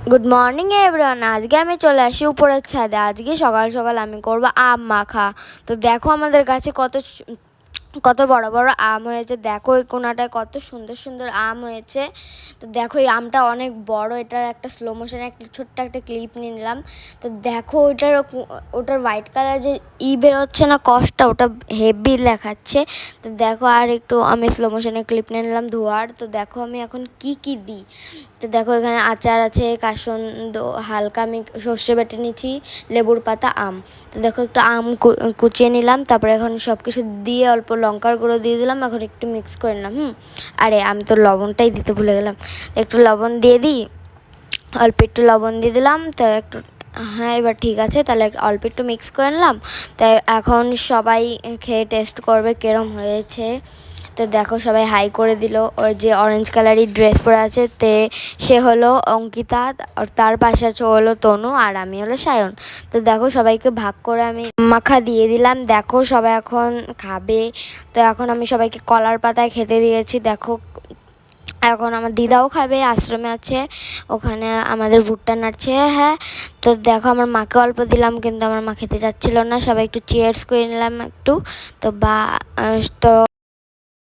Good morning everyone. আজকে আমি চলে আসি উপরের ছাদে। আজকে সকাল সকাল আমি করব আম মাখা। তো দেখো আমাদের গাছে কত বড় বড় আম হয়েছে। দেখো এই কোনাটায় কত সুন্দর সুন্দর আম হয়েছে। তো দেখো এই আমটা অনেক বড়। এটার একটা স্লো মোশনে একটা ছোট্ট একটা ক্লিপ নিয়ে নিলাম। তো দেখো ওটার হোয়াইট কালার যে বেরোচ্ছে না কষটা, ওটা হেভি দেখাচ্ছে। তো দেখো আর একটু আমি স্লো মোশনে ক্লিপ নিয়ে নিলাম ধোয়ার। তো দেখো আমি এখন কি দিই। তো দেখো এখানে আচার আছে, কাসন্দ, হালকা আমি সর্ষে বেটে নিচ্ছি, লেবুর পাতা, আম। তো দেখো একটু আম কুচিয়ে নিলাম, তারপরে এখন সব কিছু দিয়ে অল্প লঙ্কার গুঁড়ো দিয়ে দিলাম। এখন একটু মিক্স করে নিলাম। আরে আমি তো লবণটাই দিতে ভুলে গেলাম। একটু লবণ দিয়ে দিই, অল্প একটু লবণ দিয়ে দিলাম। তো একটু, হ্যাঁ এবার ঠিক আছে। তাহলে অল্প একটু মিক্স করে নিলাম। তাই এখন সবাই খেয়ে টেস্ট করবে কিরম হয়েছে। তো দেখো সবাই হাই করে দিল। ওই যে অরেঞ্জ কালারের ড্রেস পরে আছে সে হলো অঙ্কিতা, আর তার পাশে আছে হলো তনু, আর আমি হলো সায়ন। তো দেখো সবাইকে ভাগ করে আমি মাখা দিয়ে দিলাম। দেখো সবাই এখন খাবে। তো এখন আমি সবাইকে কলার পাতায় খেতে দিয়েছি। দেখো এখন আমার দিদাও খাবে, আশ্রমে আছে, ওখানে আমাদের ভুট্টা নাড়ছে। হ্যাঁ, তো দেখো আমার মাকে অল্প দিলাম, কিন্তু আমার মা খেতে যাচ্ছিল না। সবাই একটু চিয়ার্স করে নিলাম একটু। তো তো